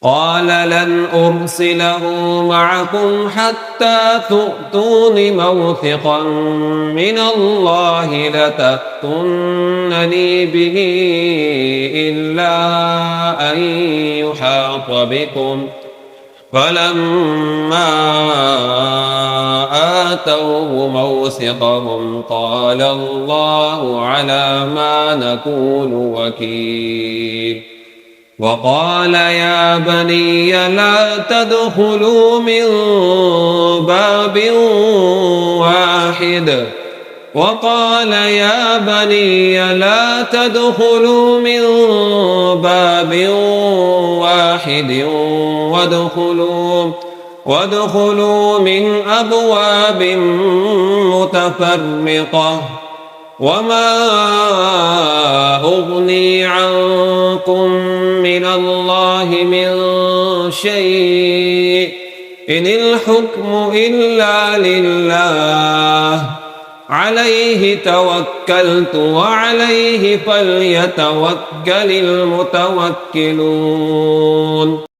قال لن أرسله معكم حتى تؤتون موثقا من الله لتأتونني به إلا أن يحاط بكم. فلما آتوه موثقهم قال الله على ما نقول وكيل. وقال يا بني لا تدخلوا من باب واحد وادخلوا من أبواب متفرقة وما أغني عنكم من الله من شيء إن الحكم إلا لله عليه توكلت وعليه فليتوكل المتوكلون.